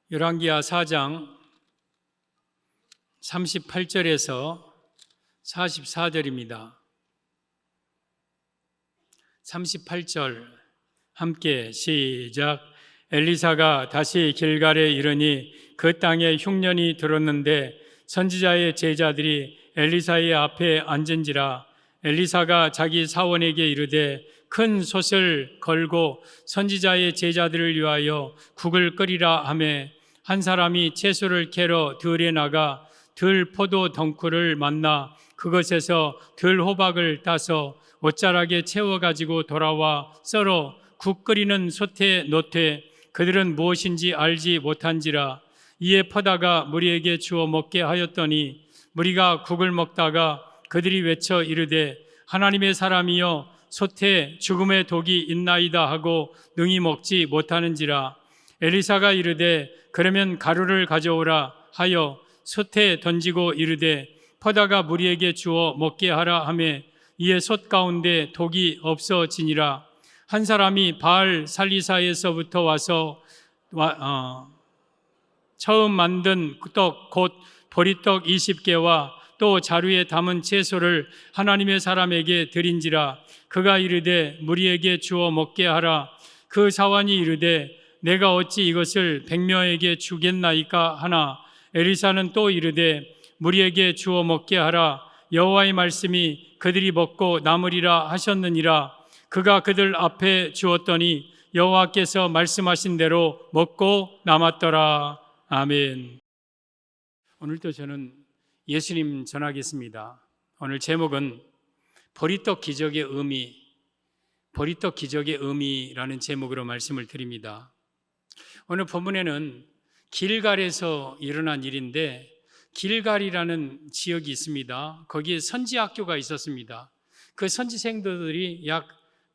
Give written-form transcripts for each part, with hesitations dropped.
열왕기하 4장 38절에서 44절입니다. 38절 함께 시작. 엘리사가 다시 길갈에 이르니 그 땅에 흉년이 들었는데 선지자의 제자들이 엘리사의 앞에 앉은지라. 엘리사가 자기 사원에게 이르되 큰 솥을 걸고 선지자의 제자들을 위하여 국을 끓이라 하매 한 사람이 채소를 캐러 들에 나가 들 포도 덩쿨을 만나 그것에서 들 호박을 따서 옷자락에 채워가지고 돌아와 썰어 국 끓이는 솥에 넣되 그들은 무엇인지 알지 못한지라. 이에 퍼다가 무리에게 주어 먹게 하였더니 무리가 국을 먹다가 그들이 외쳐 이르되 하나님의 사람이여 솥에 죽음의 독이 있나이다 하고 능히 먹지 못하는지라. 엘리사가 이르되 그러면 가루를 가져오라 하여 솥에 던지고 이르되 퍼다가 무리에게 주어 먹게 하라 하매 이에 솥 가운데 독이 없어지니라. 한 사람이 바알 살리사에서부터 와서 처음 만든 떡 곧 보리떡 20개와 또 자루에 담은 채소를 하나님의 사람에게 드린지라. 그가 이르되 무리에게 주어 먹게 하라. 그 사환이 이르되 내가 어찌 이것을 100명에게 주겠나이까 하나. 엘리사는 또 이르되 무리에게 주어 먹게 하라. 여호와의 말씀이 그들이 먹고 남으리라 하셨느니라. 그가 그들 앞에 주었더니 여호와께서 말씀하신 대로 먹고 남았더라. 아멘. 오늘도 저는 예수님 전하겠습니다. 오늘 제목은 보리떡 기적의 의미, 보리떡 기적의 의미라는 제목으로 말씀을 드립니다. 오늘 본문에는 길갈에서 일어난 일인데 길갈이라는 지역이 있습니다. 거기에 선지학교가 있었습니다. 그 선지생들이 약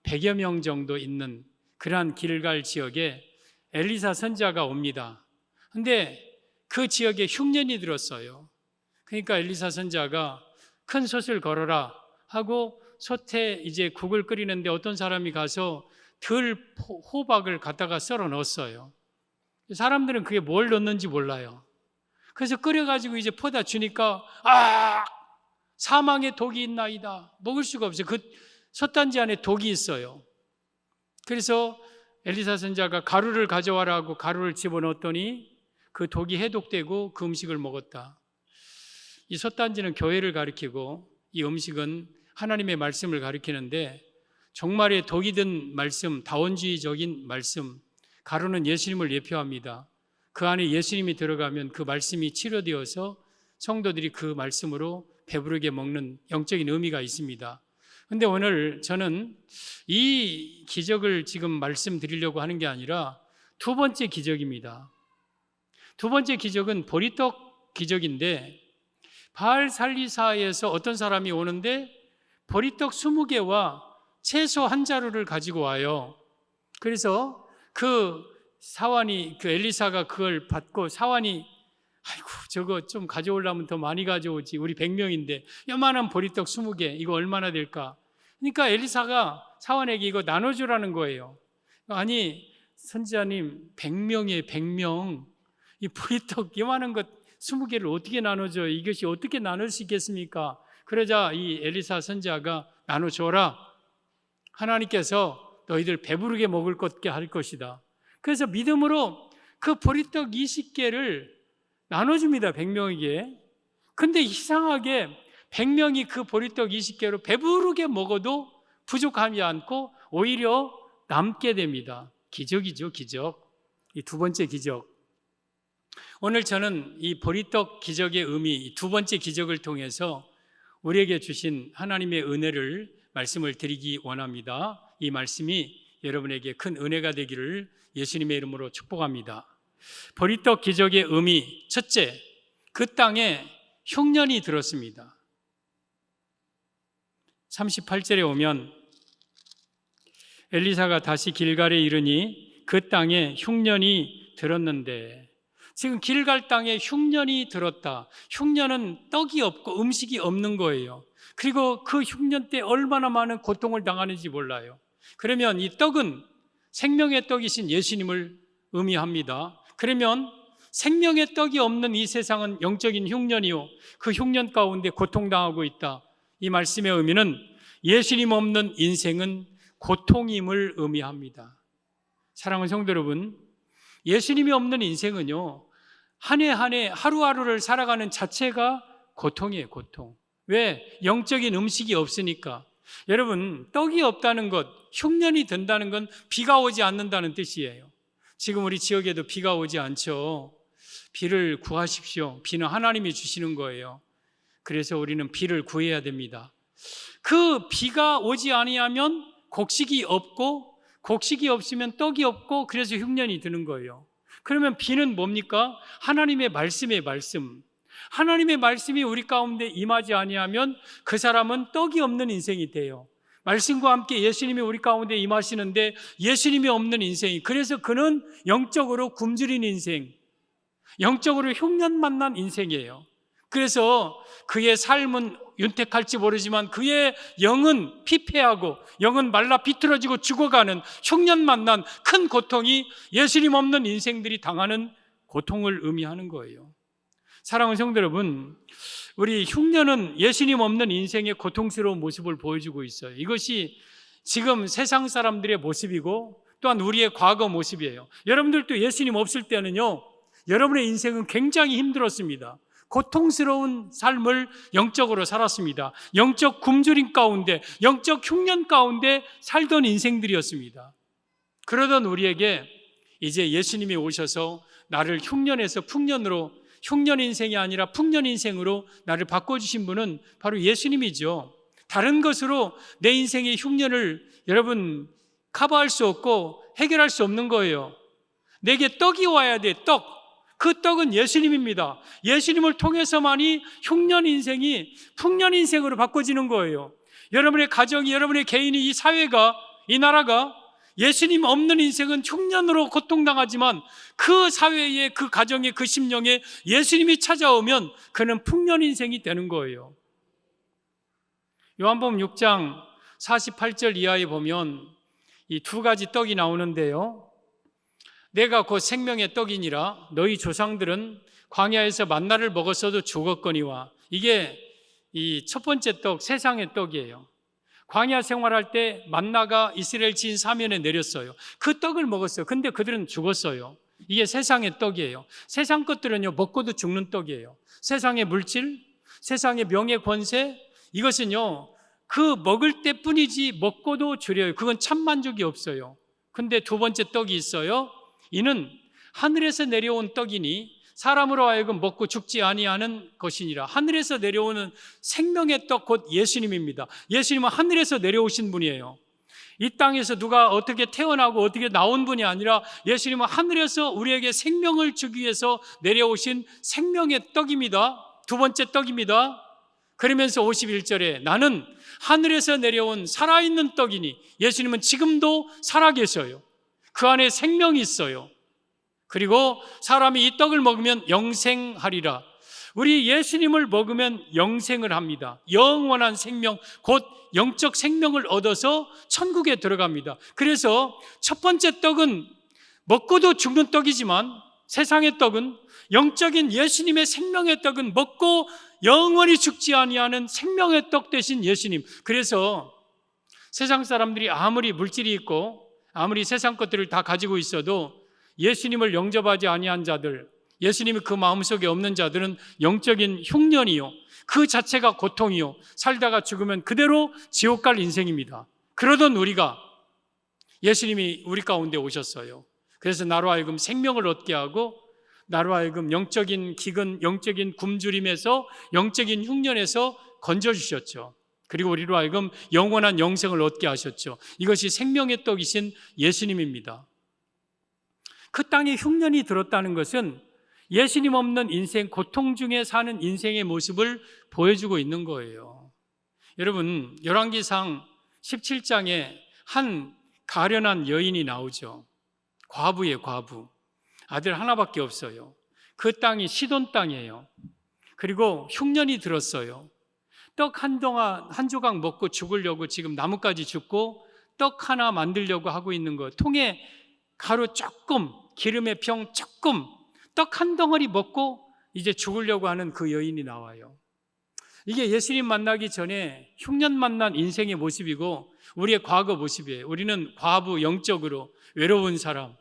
100여 명 정도 있는 그러한 길갈 지역에 엘리사 선지자가 옵니다. 근데 그 지역에 흉년이 들었어요. 그러니까 엘리사 선지자가 큰 솥을 걸어라 하고 솥에 이제 국을 끓이는데 어떤 사람이 가서 들 호박을 갖다가 썰어 넣었어요. 사람들은 그게 뭘 넣는지 몰라요. 그래서 끓여가지고 이제 퍼다 주니까 사망의 독이 있나이다. 먹을 수가 없어요. 그 솥단지 안에 독이 있어요. 그래서 엘리사 선지자가 가루를 가져와라 하고 가루를 집어넣었더니 그 독이 해독되고 그 음식을 먹었다. 이 솥단지는 교회를 가리키고 이 음식은 하나님의 말씀을 가리키는데 종말에 독이 든 말씀, 다원주의적인 말씀, 가루는 예수님을 예표합니다. 그 안에 예수님이 들어가면 그 말씀이 치료되어서 성도들이 그 말씀으로 배부르게 먹는 영적인 의미가 있습니다. 그런데 오늘 저는 이 기적을 지금 말씀드리려고 하는 게 아니라 두 번째 기적입니다. 두 번째 기적은 보리떡 기적인데 바알 살리사에서 어떤 사람이 오는데 보리떡 20개와 채소 한 자루를 가지고 와요. 그래서 그 사환이, 그 엘리사가 그걸 받고 사환이 아이고 저거 좀 가져오려면 더 많이 가져오지. 우리 100명인데 요만한 보리떡 20개 이거 얼마나 될까? 그러니까 엘리사가 사환에게 이거 나눠주라는 거예요. 아니 선지자님 100명이에요. 100명. 이 보리떡 요만한 것 20개를 어떻게 나눠줘요? 이것이 어떻게 나눌 수 있겠습니까? 그러자 이 엘리사 선지자가 나눠줘라. 하나님께서 너희들 배부르게 먹을 것게 할 것이다. 그래서 믿음으로 그 보리떡 20개를 나눠줍니다. 100명에게. 근데 이상하게 100명이 그 보리떡 20개로 배부르게 먹어도 부족하지 않고 오히려 남게 됩니다. 기적이죠, 기적. 이 두 번째 기적. 오늘 저는 이 보리떡 기적의 의미, 이 두 번째 기적을 통해서 우리에게 주신 하나님의 은혜를 말씀을 드리기 원합니다. 이 말씀이 여러분에게 큰 은혜가 되기를 예수님의 이름으로 축복합니다. 보리떡 기적의 의미, 첫째, 그 땅에 흉년이 들었습니다. 38절에 오면 엘리사가 다시 길갈에 이르니 그 땅에 흉년이 들었는데, 지금 길갈 땅에 흉년이 들었다. 흉년은 떡이 없고 음식이 없는 거예요. 그리고 그 흉년 때 얼마나 많은 고통을 당하는지 몰라요. 그러면 이 떡은 생명의 떡이신 예수님을 의미합니다. 그러면 생명의 떡이 없는 이 세상은 영적인 흉년이요, 그 흉년 가운데 고통당하고 있다. 이 말씀의 의미는 예수님 없는 인생은 고통임을 의미합니다. 사랑하는 성도 여러분, 예수님이 없는 인생은요, 한 해 한 해 하루하루를 살아가는 자체가 고통이에요. 고통. 왜? 영적인 음식이 없으니까. 여러분, 떡이 없다는 것, 흉년이 든다는 건 비가 오지 않는다는 뜻이에요. 지금 우리 지역에도 비가 오지 않죠. 비를 구하십시오. 비는 하나님이 주시는 거예요. 그래서 우리는 비를 구해야 됩니다. 그 비가 오지 아니하면 곡식이 없고, 곡식이 없으면 떡이 없고, 그래서 흉년이 드는 거예요. 그러면 비는 뭡니까? 하나님의 말씀의 말씀. 하나님의 말씀이 우리 가운데 임하지 아니하면 그 사람은 떡이 없는 인생이 돼요. 말씀과 함께 예수님이 우리 가운데 임하시는데 예수님이 없는 인생이, 그래서 그는 영적으로 굶주린 인생, 영적으로 흉년 만난 인생이에요. 그래서 그의 삶은 윤택할지 모르지만 그의 영은 피폐하고 영은 말라 비틀어지고 죽어가는 흉년 만난 큰 고통이 예수님 없는 인생들이 당하는 고통을 의미하는 거예요. 사랑하는 성도 여러분, 우리 흉년은 예수님 없는 인생의 고통스러운 모습을 보여주고 있어요. 이것이 지금 세상 사람들의 모습이고 또한 우리의 과거 모습이에요. 여러분들도 예수님 없을 때는요, 여러분의 인생은 굉장히 힘들었습니다. 고통스러운 삶을 영적으로 살았습니다. 영적 굶주림 가운데, 영적 흉년 가운데 살던 인생들이었습니다. 그러던 우리에게 이제 예수님이 오셔서 나를 흉년에서 풍년으로, 흉년 인생이 아니라 풍년 인생으로 나를 바꿔주신 분은 바로 예수님이죠. 다른 것으로 내 인생의 흉년을 여러분 커버할 수 없고 해결할 수 없는 거예요. 내게 떡이 와야 돼, 떡. 그 떡은 예수님입니다. 예수님을 통해서만이 흉년 인생이 풍년 인생으로 바꿔지는 거예요. 여러분의 가정이, 여러분의 개인이, 이 사회가, 이 나라가 예수님 없는 인생은 흉년으로 고통당하지만 그 사회에, 그 가정에, 그 심령에 예수님이 찾아오면 그는 풍년 인생이 되는 거예요. 요한복음 6장 48절 이하에 보면 이 두 가지 떡이 나오는데요. 내가 곧 생명의 떡이니라. 너희 조상들은 광야에서 만나를 먹었어도 죽었거니와. 이게 이 첫 번째 떡, 세상의 떡이에요. 광야 생활할 때 만나가 이스라엘 지인 사면에 내렸어요. 그 떡을 먹었어요. 근데 그들은 죽었어요. 이게 세상의 떡이에요. 세상 것들은요, 먹고도 죽는 떡이에요. 세상의 물질, 세상의 명예, 권세, 이것은요, 그 먹을 때뿐이지 먹고도 줄여요. 그건 참 만족이 없어요. 근데 두 번째 떡이 있어요. 이는 하늘에서 내려온 떡이니 사람으로 하여금 먹고 죽지 아니하는 것이니라. 하늘에서 내려오는 생명의 떡 곧 예수님입니다. 예수님은 하늘에서 내려오신 분이에요. 이 땅에서 누가 어떻게 태어나고 어떻게 나온 분이 아니라 예수님은 하늘에서 우리에게 생명을 주기 위해서 내려오신 생명의 떡입니다. 두 번째 떡입니다. 그러면서 51절에 나는 하늘에서 내려온 살아있는 떡이니, 예수님은 지금도 살아계셔요. 그 안에 생명이 있어요. 그리고 사람이 이 떡을 먹으면 영생하리라. 우리 예수님을 먹으면 영생을 합니다. 영원한 생명, 곧 영적 생명을 얻어서 천국에 들어갑니다. 그래서 첫 번째 떡은 먹고도 죽는 떡이지만, 세상의 떡은, 영적인 예수님의 생명의 떡은 먹고 영원히 죽지 아니하는 생명의 떡 되신 예수님. 그래서 세상 사람들이 아무리 물질이 있고 아무리 세상 것들을 다 가지고 있어도 예수님을 영접하지 아니한 자들, 예수님이 그 마음속에 없는 자들은 영적인 흉년이요, 그 자체가 고통이요, 살다가 죽으면 그대로 지옥 갈 인생입니다. 그러던 우리가, 예수님이 우리 가운데 오셨어요. 그래서 나로 하여금 생명을 얻게 하고 나로 하여금 영적인 기근, 영적인 굶주림에서, 영적인 흉년에서 건져주셨죠. 그리고 우리로 하여금 영원한 영생을 얻게 하셨죠. 이것이 생명의 떡이신 예수님입니다. 그 땅에 흉년이 들었다는 것은 예수님 없는 인생, 고통 중에 사는 인생의 모습을 보여주고 있는 거예요. 여러분, 열왕기상 17장에 한 가련한 여인이 나오죠. 과부예요, 과부. 아들 하나밖에 없어요. 그 땅이 시돈 땅이에요. 그리고 흉년이 들었어요. 떡 한 조각 먹고 죽으려고 지금 나뭇가지 줍고 떡 하나 만들려고 하고 있는 거, 통에 가루 조금, 기름의 병 조금, 떡 한 덩어리 먹고 이제 죽으려고 하는 그 여인이 나와요. 이게 예수님 만나기 전에 흉년 만난 인생의 모습이고 우리의 과거 모습이에요. 우리는 과부, 영적으로 외로운 사람,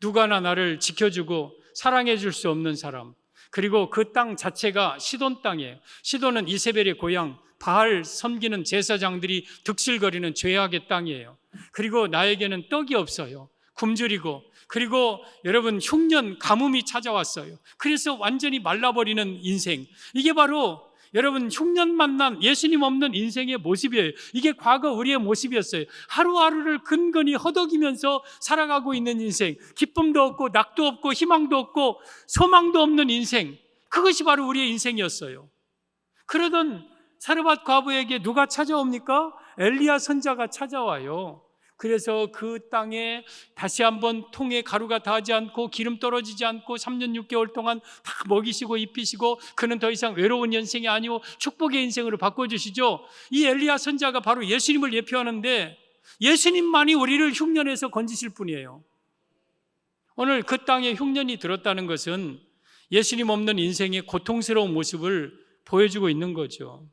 누가나 나를 지켜주고 사랑해 줄 수 없는 사람, 그리고 그 땅 자체가 시돈 땅이에요. 시돈은 이세벨의 고향, 바알 섬기는 제사장들이 득실거리는 죄악의 땅이에요. 그리고 나에게는 떡이 없어요. 굶주리고, 그리고 여러분 흉년, 가뭄이 찾아왔어요. 그래서 완전히 말라버리는 인생. 이게 바로 여러분 흉년 만난 예수님 없는 인생의 모습이에요. 이게 과거 우리의 모습이었어요. 하루하루를 근근히 허덕이면서 살아가고 있는 인생, 기쁨도 없고 낙도 없고 희망도 없고 소망도 없는 인생, 그것이 바로 우리의 인생이었어요. 그러던 사르밧 과부에게 누가 찾아옵니까? 엘리야 선자가 찾아와요. 그래서 그 땅에 다시 한번 통에 가루가 닿지 않고 기름 떨어지지 않고 3년 6개월 동안 다 먹이시고 입히시고, 그는 더 이상 외로운 인생이 아니고 축복의 인생으로 바꿔주시죠. 이 엘리야 선자가 바로 예수님을 예표하는데 예수님만이 우리를 흉년에서 건지실 분이에요. 오늘 그 땅에 흉년이 들었다는 것은 예수님 없는 인생의 고통스러운 모습을 보여주고 있는 거죠.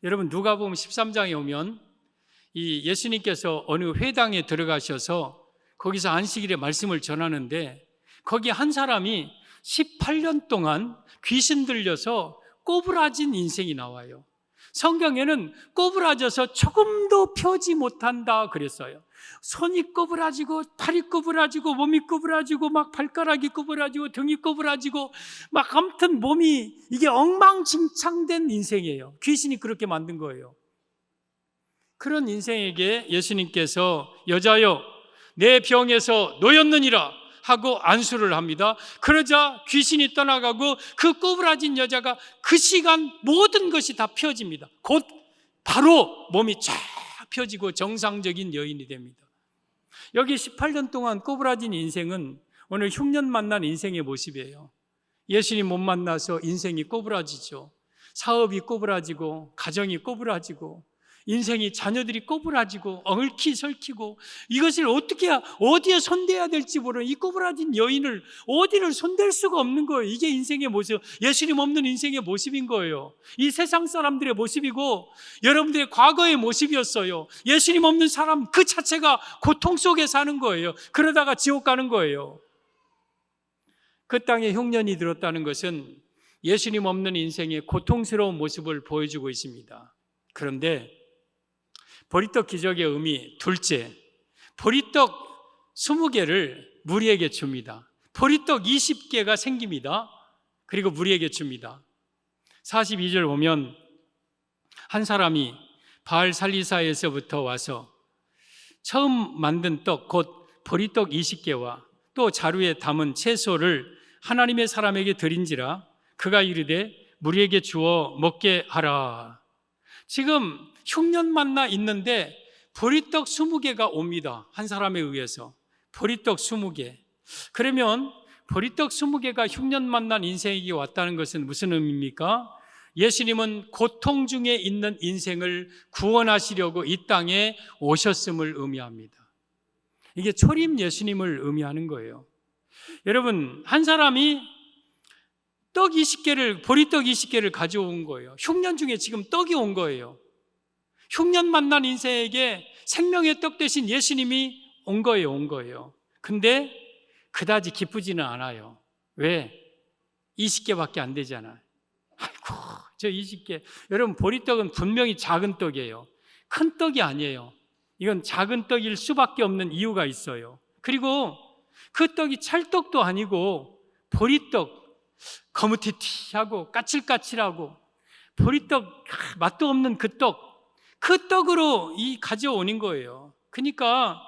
여러분 누가복음 13장에 오면 이 예수님께서 어느 회당에 들어가셔서 거기서 안식일에 말씀을 전하는데, 거기 한 사람이 18년 동안 귀신 들려서 꼬부라진 인생이 나와요. 성경에는 꼬부라져서 조금도 펴지 못한다 그랬어요. 손이 꼬부라지고 팔이 꼬부라지고 몸이 꼬부라지고 막 발가락이 꼬부라지고 등이 꼬부라지고 막 아무튼 몸이 이게 엉망진창된 인생이에요. 귀신이 그렇게 만든 거예요. 그런 인생에게 예수님께서 여자여 내 병에서 놓였느니라 하고 안수를 합니다. 그러자 귀신이 떠나가고 그 꼬부라진 여자가 그 시간 모든 것이 다 펴집니다. 곧 바로 몸이 쫙 펴지고 정상적인 여인이 됩니다. 여기 18년 동안 꼬부라진 인생은 오늘 흉년 만난 인생의 모습이에요. 예수님 못 만나서 인생이 꼬부라지죠. 사업이 꼬부라지고 가정이 꼬부라지고 인생이 자녀들이 꼬부라지고 얽히설키고 이것을 어디에 손대야 될지 모르는 이 꼬부라진 여인을 어디를 손댈 수가 없는 거예요. 이게 인생의 모습, 예수님 없는 인생의 모습인 거예요. 이 세상 사람들의 모습이고 여러분들의 과거의 모습이었어요. 예수님 없는 사람 그 자체가 고통 속에 사는 거예요. 그러다가 지옥 가는 거예요. 그 땅에 흉년이 들었다는 것은 예수님 없는 인생의 고통스러운 모습을 보여주고 있습니다. 그런데 보리떡 기적의 의미 둘째, 보리떡 20개를 무리에게 줍니다. 보리떡 20개가 생깁니다. 그리고 무리에게 줍니다. 42절 보면 한 사람이 바알 살리사에서부터 와서 처음 만든 떡 곧 보리떡 20개와 또 자루에 담은 채소를 하나님의 사람에게 드린지라 그가 이르되 무리에게 주어 먹게 하라. 지금 흉년 만나 있는데 보리떡 20개가 옵니다. 한 사람에 의해서 보리떡 20개. 그러면 보리떡 20개가 흉년 만난 인생에게 왔다는 것은 무슨 의미입니까? 예수님은 고통 중에 있는 인생을 구원하시려고 이 땅에 오셨음을 의미합니다. 이게 초림 예수님을 의미하는 거예요. 여러분 한 사람이 떡 20개를 보리떡 20개를 가져온 거예요. 흉년 중에 지금 떡이 온 거예요. 흉년 만난 인생에게 생명의 떡 대신 예수님이 온 거예요. 근데 그다지 기쁘지는 않아요. 왜? 20개밖에 안 되잖아요. 아이고 저 20개. 여러분 보리떡은 분명히 작은 떡이에요. 큰 떡이 아니에요. 이건 작은 떡일 수밖에 없는 이유가 있어요. 그리고 그 떡이 찰떡도 아니고 보리떡 거무튀튀하고 까칠까칠하고 보리떡 맛도 없는 그 떡으로 가져오는 거예요. 그러니까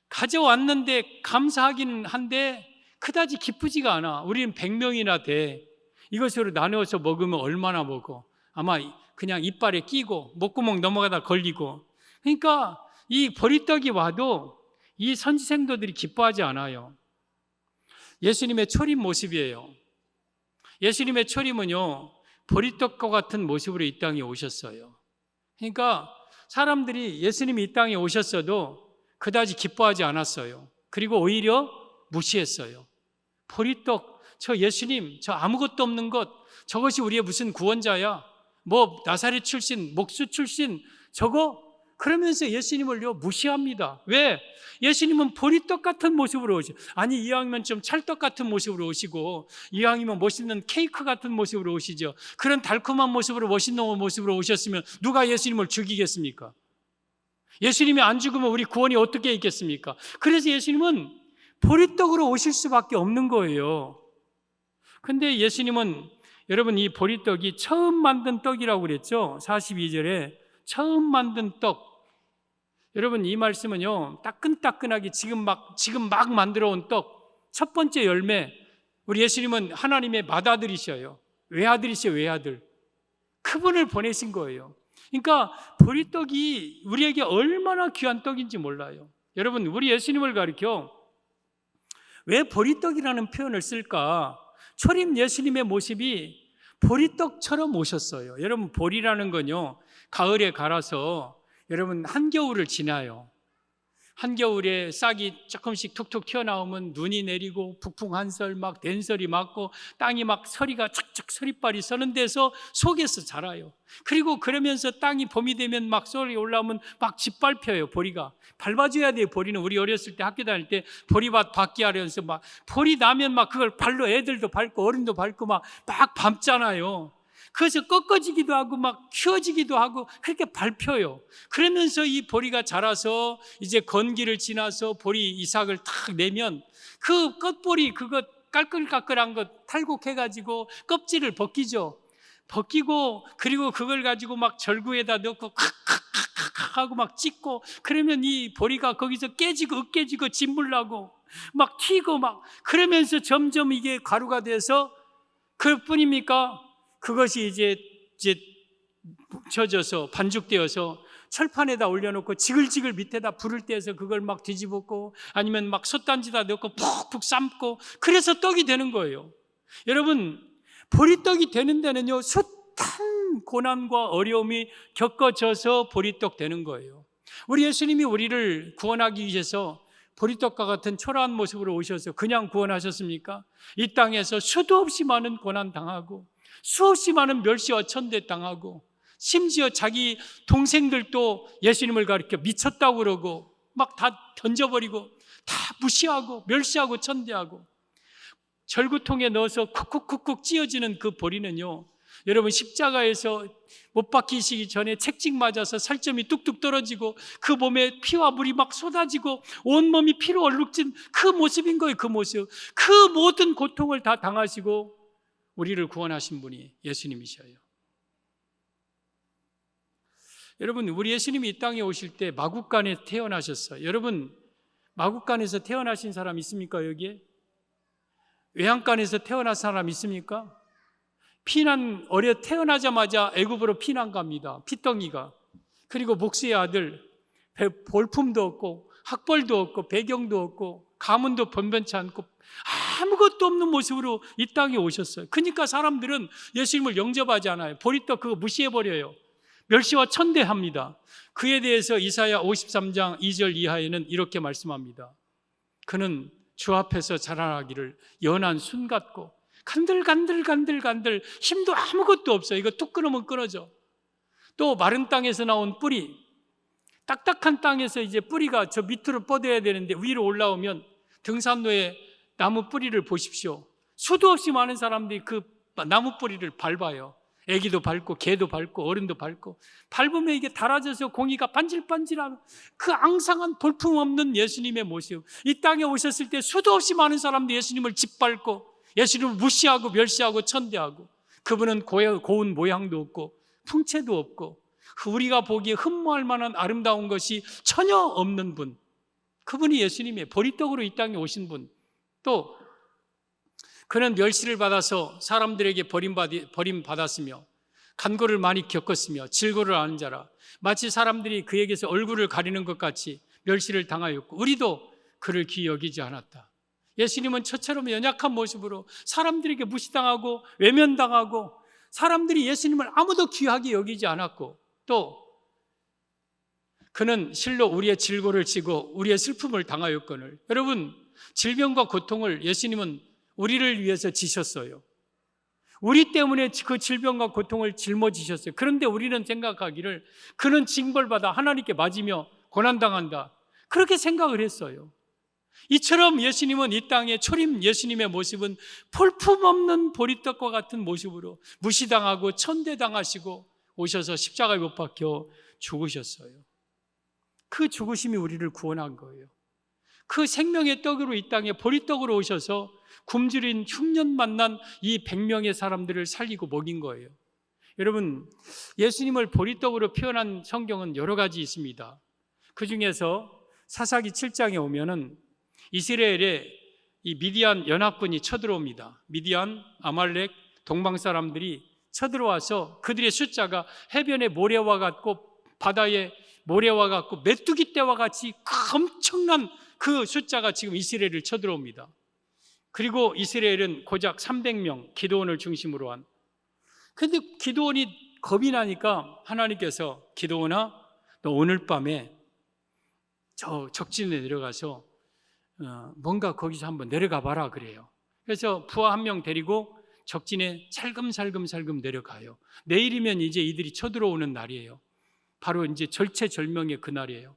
가져왔는데 감사하기는 한데 그다지 기쁘지가 않아. 우리는 100명이나 돼. 이것으로 나누어서 먹으면 얼마나 먹어. 아마 그냥 이빨에 끼고 목구멍 넘어가다 걸리고. 그러니까 이 보리떡이 와도 이 선지생도들이 기뻐하지 않아요. 예수님의 초림 모습이에요. 예수님의 초림은요 보리떡과 같은 모습으로 이 땅에 오셨어요. 그러니까 사람들이 예수님이 이 땅에 오셨어도 그다지 기뻐하지 않았어요. 그리고 오히려 무시했어요. 보리떡, 저 예수님, 저 아무것도 없는 것, 저것이 우리의 무슨 구원자야? 뭐 나사렛 출신, 목수 출신, 저거? 그러면서 예수님을요 무시합니다. 왜? 예수님은 보리떡 같은 모습으로 오시고, 아니 이왕이면 좀 찰떡 같은 모습으로 오시고, 이왕이면 멋있는 케이크 같은 모습으로 오시죠. 그런 달콤한 모습으로, 멋있는 모습으로 오셨으면 누가 예수님을 죽이겠습니까? 예수님이 안 죽으면 우리 구원이 어떻게 있겠습니까? 그래서 예수님은 보리떡으로 오실 수밖에 없는 거예요. 근데 예수님은, 여러분, 이 보리떡이 처음 만든 떡이라고 그랬죠? 42절에 처음 만든 떡. 여러분, 이 말씀은요, 따끈따끈하게 지금 막 만들어 온 떡, 첫 번째 열매. 우리 예수님은 하나님의 맏아들이셔요. 외아들이셔요, 외아들. 그분을 보내신 거예요. 그러니까 보리떡이 우리에게 얼마나 귀한 떡인지 몰라요. 여러분, 우리 예수님을 가리켜 왜 보리떡이라는 표현을 쓸까? 초림 예수님의 모습이 보리떡처럼 오셨어요. 여러분, 보리라는 건요, 가을에 갈아서 여러분 한겨울을 지나요. 한겨울에 싹이 조금씩 툭툭 튀어나오면 눈이 내리고 북풍 한설 막 된설이 맞고 땅이 막 서리가 착착 서리빨이 서는 데서 속에서 자라요. 그리고 그러면서 땅이 봄이 되면 막 소리 올라오면 막 짓밟혀요. 보리가 밟아줘야 돼요. 보리는 우리 어렸을 때 학교 다닐 때 보리밭 밟기 하려면서 막 보리 나면 막 그걸 발로 애들도 밟고 어른도 밟고 막 밟잖아요. 그래서 꺾어지기도 하고 막 휘어지기도 하고 그렇게 밟혀요. 그러면서 이 보리가 자라서 이제 건기를 지나서 보리 이삭을 탁 내면 그 끝보리 그거 깔끌깔끌한 거 탈곡해가지고 껍질을 벗기죠. 벗기고 그리고 그걸 가지고 막 절구에다 넣고 칵칵칵칵 하고 막 찢고 그러면 이 보리가 거기서 깨지고 으깨지고 진물나고 막 튀고 막 그러면서 점점 이게 가루가 돼서 그뿐입니까? 그것이 이제 뭉쳐져서 반죽되어서 철판에다 올려놓고 지글지글 밑에다 불을 떼서 그걸 막 뒤집었고 아니면 막 솥단지다 넣고 푹푹 삶고 그래서 떡이 되는 거예요. 여러분, 보리떡이 되는 데는요 숱한 고난과 어려움이 겪어져서 보리떡 되는 거예요. 우리 예수님이 우리를 구원하기 위해서 보리떡과 같은 초라한 모습으로 오셔서 그냥 구원하셨습니까? 이 땅에서 수도 없이 많은 고난 당하고 수없이 많은 멸시 어천대 당하고 심지어 자기 동생들도 예수님을 가리켜 미쳤다고 그러고 막 다 던져버리고 다 무시하고 멸시하고 천대하고 절구통에 넣어서 쿡쿡쿡쿡 찧어지는 그 보리는요, 여러분 십자가에서 못 박히시기 전에 책찍 맞아서 살점이 뚝뚝 떨어지고 그 몸에 피와 물이 막 쏟아지고 온몸이 피로 얼룩진 그 모습인 거예요. 그 모습, 그 모든 고통을 다 당하시고 우리를 구원하신 분이 예수님이셔요. 여러분, 우리 예수님이 이 땅에 오실 때 마국간에 태어나셨어요. 여러분, 마국간에서 태어나신 사람 있습니까? 여기에? 외양간에서 태어난 사람 있습니까? 태어나자마자 애굽으로 피난 갑니다. 피덩이가. 그리고 목수의 아들, 볼품도 없고 학벌도 없고 배경도 없고 가문도 변변치 않고 아무것도 없는 모습으로 이 땅에 오셨어요. 그러니까 사람들은 예수님을 영접하지 않아요. 보리떡 그거 무시해버려요. 멸시와 천대합니다. 그에 대해서 이사야 53장 2절 이하에는 이렇게 말씀합니다. 그는 주 앞에서 자라나기를 연한 순 같고 간들간들 힘도 아무것도 없어요. 이거 툭 끊으면 끊어져. 또 마른 땅에서 나온 뿌리, 딱딱한 땅에서 이제 뿌리가 저 밑으로 뻗어야 되는데 위로 올라오면 등산로에 나무 뿌리를 보십시오. 수도 없이 많은 사람들이 그 나무 뿌리를 밟아요. 애기도 밟고 개도 밟고 어른도 밟고 밟으면 이게 닳아져서 공기가 반질반질한 그 앙상한 볼품없는 예수님의 모습. 이 땅에 오셨을 때 수도 없이 많은 사람들이 예수님을 짓밟고 예수님을 무시하고 멸시하고 천대하고 그분은 고운 모양도 없고 풍채도 없고 우리가 보기에 흠모할 만한 아름다운 것이 전혀 없는 분, 그분이 예수님의 보리떡으로 이 땅에 오신 분. 또 그는 멸시를 받아서 사람들에게 버림받았으며 간고를 많이 겪었으며 질고를 아는 자라 마치 사람들이 그에게서 얼굴을 가리는 것 같이 멸시를 당하였고 우리도 그를 귀히 여기지 않았다. 예수님은 저처럼 연약한 모습으로 사람들에게 무시당하고 외면당하고 사람들이 예수님을 아무도 귀하게 여기지 않았고 또 그는 실로 우리의 질고를 지고 우리의 슬픔을 당하였거늘. 여러분, 질병과 고통을 예수님은 우리를 위해서 지셨어요. 우리 때문에 그 질병과 고통을 짊어지셨어요. 그런데 우리는 생각하기를 그는 징벌받아 하나님께 맞으며 고난당한다, 그렇게 생각을 했어요. 이처럼 예수님은 이 땅에 초림 예수님의 모습은 볼품없는 보리떡과 같은 모습으로 무시당하고 천대당하시고 오셔서 십자가에 못 박혀 죽으셨어요. 그 죽으심이 우리를 구원한 거예요. 그 생명의 떡으로 이 땅에 보리떡으로 오셔서 굶주린 흉년 만난 이 100명의 사람들을 살리고 먹인 거예요. 여러분, 예수님을 보리떡으로 표현한 성경은 여러 가지 있습니다. 그 중에서 사사기 7장에 오면은 이스라엘에 이 미디안 연합군이 쳐들어옵니다. 미디안, 아말렉, 동방 사람들이 쳐들어와서 그들의 숫자가 해변의 모래와 같고 바다의 모래와 같고 메뚜기 떼와 같이 엄청난 그 숫자가 지금 이스라엘을 쳐들어옵니다. 그리고 이스라엘은 고작 300명, 기드온을 중심으로 한. 근데 기드온이 겁이 나니까 하나님께서 기드온아, 너 오늘 밤에 저 적진에 내려가서 뭔가 거기서 한번 내려가 봐라 그래요. 그래서 부하 한 명 데리고 적진에 살금살금 내려가요. 내일이면 이제 이들이 쳐들어오는 날이에요. 바로 이제 절체절명의 그날이에요.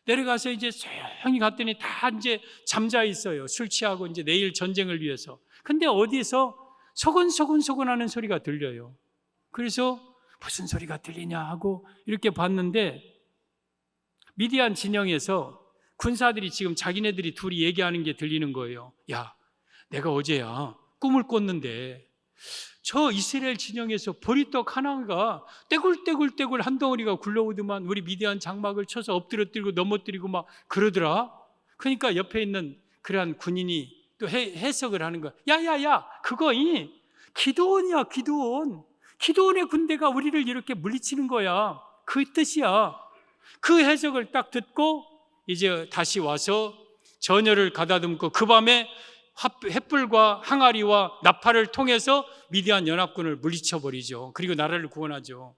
내려가서 이제 조용히 갔더니 다 이제 잠자 있어요. 술 취하고 이제 내일 전쟁을 위해서. 근데 어디서 소곤소곤 하는 소리가 들려요. 그래서 무슨 소리가 들리냐 하고 이렇게 봤는데 미디안 진영에서 군사들이 지금 자기네들이 둘이 얘기하는 게 들리는 거예요. 야, 내가 어제야 꿈을 꿨는데 저 이스라엘 진영에서 보리떡 하나가 떼굴떼굴 한 덩어리가 굴러오더만 우리 미디안 장막을 쳐서 엎드려뜨리고 넘어뜨리고 막 그러더라. 그러니까 옆에 있는 그러한 군인이 또 해석을 하는 거야. 야야야, 그거 기드온이야, 기드온. 기드온의 군대가 우리를 이렇게 물리치는 거야. 그 뜻이야. 그 해석을 딱 듣고 이제 다시 와서 전열을 가다듬고 그 밤에 횃불과 항아리와 나팔을 통해서 미디안 연합군을 물리쳐버리죠. 그리고 나라를 구원하죠.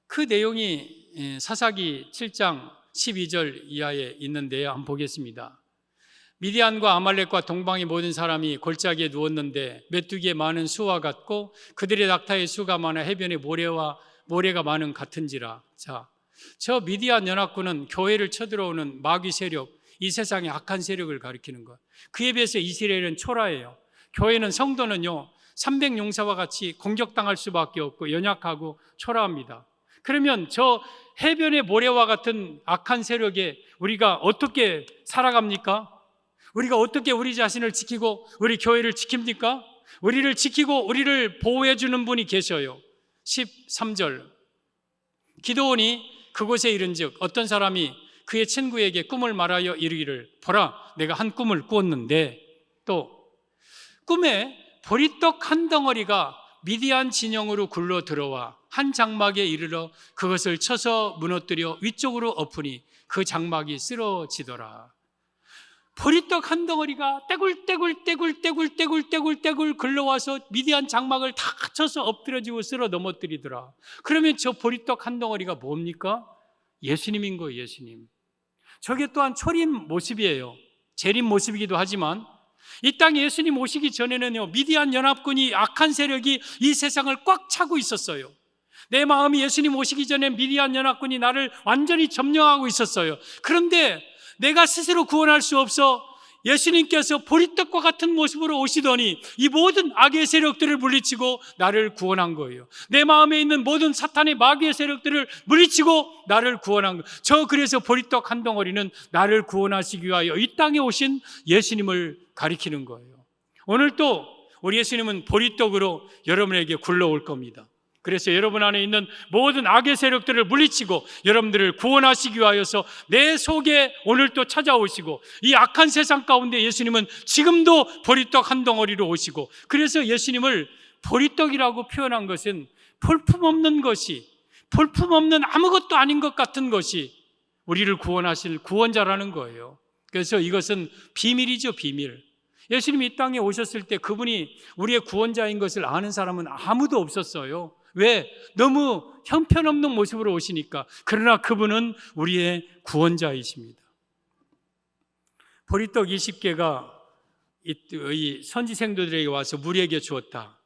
그 내용이 사사기 7장 12절 이하에 있는데요. 한번 보겠습니다. 미디안과 아말렉과 동방의 모든 사람이 골짜기에 누웠는데 메뚜기의 많은 수와 같고 그들의 낙타의 수가 많아 해변의 모래가 많은 같은지라. 자, 저 미디안 연합군은 교회를 쳐들어오는 마귀 세력, 이 세상의 악한 세력을 가리키는 것. 그에 비해서 이스라엘은 초라해요. 교회는 성도는요 300용사와 같이 공격당할 수밖에 없고 연약하고 초라합니다. 그러면 저 해변의 모래와 같은 악한 세력에 우리가 어떻게 살아갑니까? 우리가 어떻게 우리 자신을 지키고 우리 교회를 지킵니까? 우리를 지키고 우리를 보호해 주는 분이 계셔요. 13절 기드온이 그곳에 이른즉 어떤 사람이 그의 친구에게 꿈을 말하여 이르기를 보라, 내가 한 꿈을 꾸었는데, 또 꿈에 보리떡 한 덩어리가 미디안 진영으로 굴러 들어와 한 장막에 이르러 그것을 쳐서 무너뜨려 위쪽으로 엎으니 그 장막이 쓰러지더라. 보리떡 한 덩어리가 떼굴 굴러와서 미디안 장막을 다 쳐서 엎드려지고 쓸어 넘어뜨리더라. 그러면 저 보리떡 한 덩어리가 뭡니까? 예수님인 거예요. 예수님. 저게 또한 초림 모습이에요. 재림 모습이기도 하지만 이 땅에 예수님 오시기 전에는요 미디안 연합군이 악한 세력이 이 세상을 꽉 차고 있었어요. 내 마음이 예수님 오시기 전에 미디안 연합군이 나를 완전히 점령하고 있었어요. 그런데 내가 스스로 구원할 수 없어 예수님께서 보리떡과 같은 모습으로 오시더니 이 모든 악의 세력들을 물리치고 나를 구원한 거예요. 내 마음에 있는 모든 사탄의 마귀의 세력들을 물리치고 나를 구원한 거예요. 그래서 보리떡 한 덩어리는 나를 구원하시기 위하여 이 땅에 오신 예수님을 가리키는 거예요. 오늘 또 우리 예수님은 보리떡으로 여러분에게 굴러올 겁니다. 그래서 여러분 안에 있는 모든 악의 세력들을 물리치고 여러분들을 구원하시기 위하여서 내 속에 오늘 또 찾아오시고 이 악한 세상 가운데 예수님은 지금도 보리떡 한 덩어리로 오시고, 그래서 예수님을 보리떡이라고 표현한 것은 볼품없는 것이, 볼품없는 아무것도 아닌 것 같은 것이 우리를 구원하실 구원자라는 거예요. 그래서 이것은 비밀이죠, 비밀. 예수님이 이 땅에 오셨을 때 그분이 우리의 구원자인 것을 아는 사람은 아무도 없었어요. 왜? 너무 형편없는 모습으로 오시니까. 그러나 그분은 우리의 구원자이십니다. 보리떡 20개가 이 선지 생도들에게 와서 무리에게 주었다.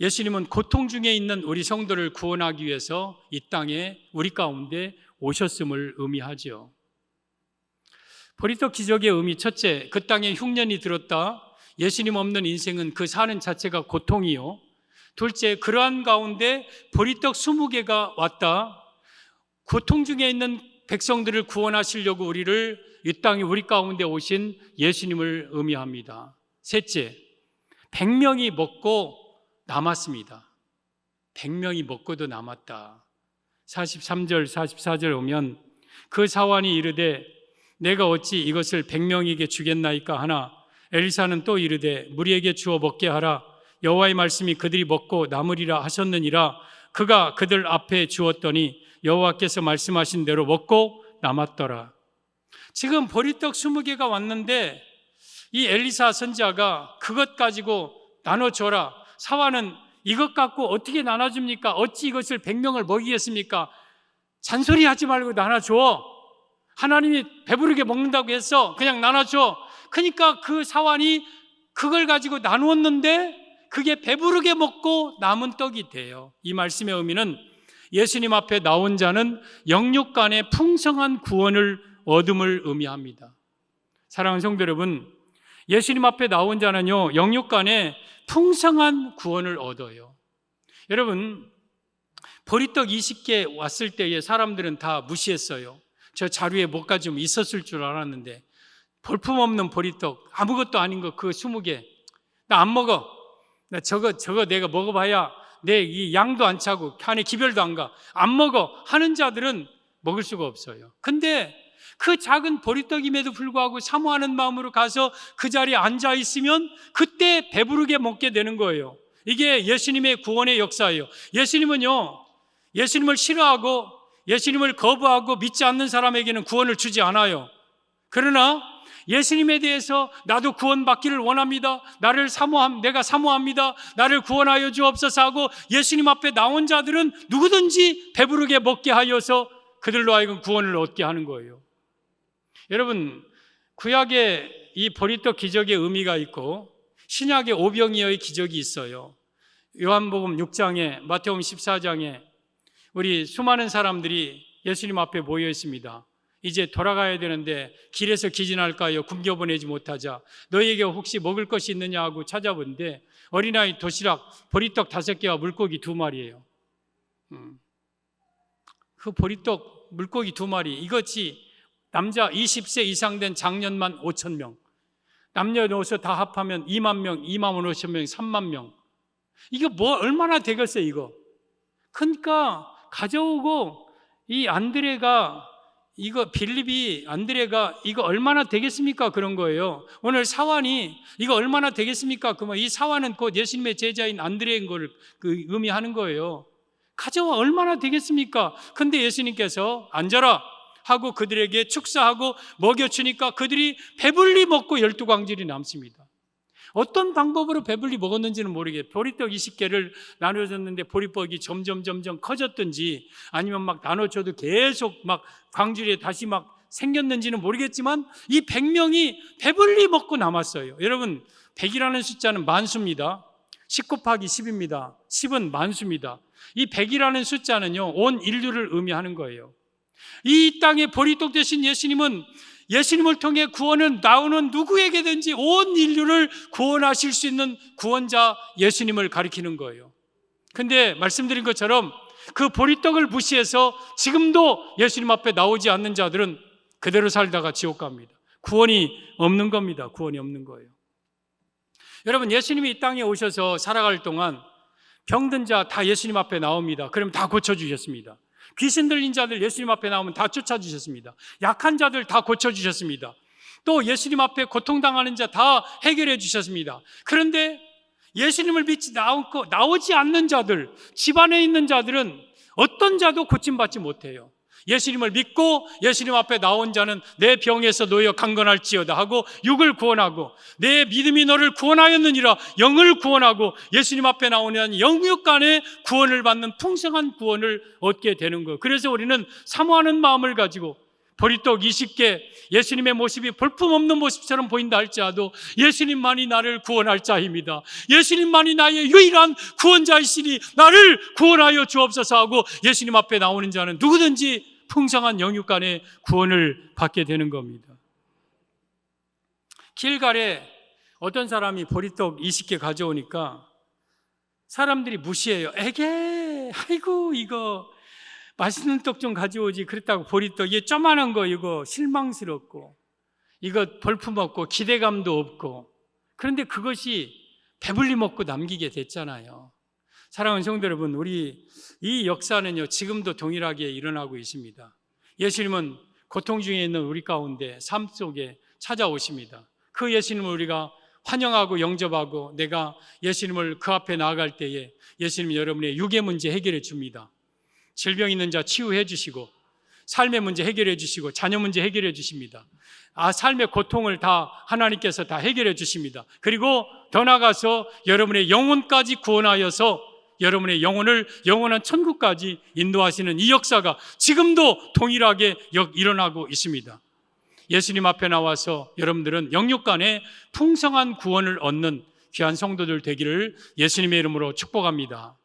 예수님은 고통 중에 있는 우리 성도를 구원하기 위해서 이 땅에 우리 가운데 오셨음을 의미하죠. 보리떡 기적의 의미 첫째, 그 땅에 흉년이 들었다. 예수님 없는 인생은 그 사는 자체가 고통이요. 둘째, 그러한 가운데 보리떡 20개가 왔다. 고통 중에 있는 백성들을 구원하시려고 우리를 이 땅에 우리 가운데 오신 예수님을 의미합니다. 셋째, 100명이 먹고 남았습니다. 100명이 먹고도 남았다. 43절 44절 오면 그 사환이 이르되 내가 어찌 이것을 100명에게 주겠나이까 하나 엘리사는 또 이르되 무리에게 주어 먹게 하라. 여호와의 말씀이 그들이 먹고 남으리라 하셨느니라. 그가 그들 앞에 주었더니 여호와께서 말씀하신 대로 먹고 남았더라. 지금 보리떡 20개가 왔는데 이 엘리사 선지자가 그것 가지고 나눠줘라. 사환은 이것 갖고 어떻게 나눠줍니까? 어찌 이것을 100명을 먹이겠습니까? 잔소리하지 말고 나눠줘. 하나님이 배부르게 먹는다고 했어. 그냥 나눠줘. 그러니까 그 사환이 그걸 가지고 나누었는데 그게 배부르게 먹고 남은 떡이 돼요. 이 말씀의 의미는 예수님 앞에 나온 자는 영육 간의 풍성한 구원을 얻음을 의미합니다. 사랑하는 성도 여러분, 예수님 앞에 나온 자는요, 영육 간의 풍성한 구원을 얻어요. 여러분, 보리떡 20개 왔을 때에 사람들은 다 무시했어요. 저 자루에 뭐가 좀 있었을 줄 알았는데 볼품없는 보리떡, 아무것도 아닌 거 그 20개 나 안 먹어. 나 저거 내가 먹어봐야 내 이 양도 안 차고 안에 기별도 안 가. 안 먹어 하는 자들은 먹을 수가 없어요. 근데 그 작은 보리떡임에도 불구하고 사모하는 마음으로 가서 그 자리에 앉아 있으면 그때 배부르게 먹게 되는 거예요. 이게 예수님의 구원의 역사예요. 예수님을 싫어하고 예수님을 거부하고 믿지 않는 사람에게는 구원을 주지 않아요. 그러나 예수님에 대해서 나도 구원받기를 원합니다. 내가 사모합니다. 나를 구원하여 주옵소서 하고 예수님 앞에 나온 자들은 누구든지 배부르게 먹게 하여서 그들로 하여금 구원을 얻게 하는 거예요. 여러분, 구약에 이 보리떡 기적의 의미가 있고 신약에 오병이어의 기적이 있어요. 요한복음 6장에 마태복음 14장에 우리 수많은 사람들이 예수님 앞에 모여 있습니다. 이제 돌아가야 되는데 길에서 기진할까요? 굶겨보내지 못하자. 너희에게 혹시 먹을 것이 있느냐 하고 찾아본데 어린아이 도시락 보리떡 5개와 물고기 2마리예요. 그 보리떡 물고기 2마리 이것이 남자 20세 이상 된 장년만 5,000명, 남녀노소 다 합하면 2만 명, 2만 5천 명, 3만 명. 이거 뭐 얼마나 되겠어요 이거. 그러니까 가져오고 이 빌립이 안드레가 이거 얼마나 되겠습니까? 그런 거예요. 오늘 사환이 이거 얼마나 되겠습니까? 그러면 이 사환은 곧 예수님의 제자인 안드레인 걸 의미하는 거예요. 가져와 얼마나 되겠습니까? 근데 예수님께서 앉아라 하고 그들에게 축사하고 먹여주니까 그들이 배불리 먹고 12광질이 남습니다. 어떤 방법으로 배불리 먹었는지는 모르겠어요. 보리떡 20개를 나눠줬는데 보리떡이 점점 커졌든지 아니면 막 나눠줘도 계속 막 광질이 다시 막 생겼는지는 모르겠지만 이 100명이 배불리 먹고 남았어요. 여러분, 100이라는 숫자는 만수입니다. 10 곱하기 10입니다. 10은 만수입니다. 이 100이라는 숫자는요, 온 인류를 의미하는 거예요. 이 땅에 보리떡 되신 예수님은 예수님을 통해 구원은 나오는 누구에게든지 온 인류를 구원하실 수 있는 구원자 예수님을 가리키는 거예요. 근데 말씀드린 것처럼 그 보리떡을 무시해서 지금도 예수님 앞에 나오지 않는 자들은 그대로 살다가 지옥 갑니다. 구원이 없는 겁니다. 구원이 없는 거예요. 여러분, 예수님이 이 땅에 오셔서 살아갈 동안 병든 자 다 예수님 앞에 나옵니다. 그럼 다 고쳐주셨습니다. 귀신 들린 자들 예수님 앞에 나오면 다 쫓아주셨습니다. 약한 자들 다 고쳐주셨습니다. 또 예수님 앞에 고통당하는 자 다 해결해 주셨습니다. 그런데 예수님을 믿지 나오지 않는 자들, 집안에 있는 자들은 어떤 자도 고침받지 못해요. 예수님을 믿고 예수님 앞에 나온 자는 내 병에서 놓여 강건할지어다 하고 육을 구원하고 내 믿음이 너를 구원하였느니라 영을 구원하고 예수님 앞에 나오는 영육 간의 구원을 받는 풍성한 구원을 얻게 되는 거예요. 그래서 우리는 사모하는 마음을 가지고 보리떡 20개, 예수님의 모습이 볼품없는 모습처럼 보인다 할지라도 예수님만이 나를 구원할 자입니다. 예수님만이 나의 유일한 구원자이시니 나를 구원하여 주옵소서 하고 예수님 앞에 나오는 자는 누구든지 풍성한 영육간의 구원을 받게 되는 겁니다. 길갈에 어떤 사람이 보리떡 20개 가져오니까 사람들이 무시해요. 에게, 아이고 이거 맛있는 떡 좀 가져오지. 그랬다고 보리떡, 이게 쪼만한 거 이거 실망스럽고 이거 볼품없고 기대감도 없고, 그런데 그것이 배불리 먹고 남기게 됐잖아요. 사랑하는 성도 여러분, 우리 이 역사는요 지금도 동일하게 일어나고 있습니다. 예수님은 고통 중에 있는 우리 가운데 삶 속에 찾아오십니다. 그 예수님을 우리가 환영하고 영접하고 내가 예수님을 그 앞에 나아갈 때에 예수님이 여러분의 육의 문제 해결해 줍니다. 질병 있는 자 치유해 주시고, 삶의 문제 해결해 주시고, 자녀 문제 해결해 주십니다. 삶의 고통을 다 하나님께서 다 해결해 주십니다. 그리고 더 나아가서 여러분의 영혼까지 구원하여서 여러분의 영혼을 영원한 천국까지 인도하시는 이 역사가 지금도 동일하게 일어나고 있습니다. 예수님 앞에 나와서 여러분들은 영육간에 풍성한 구원을 얻는 귀한 성도들 되기를 예수님의 이름으로 축복합니다.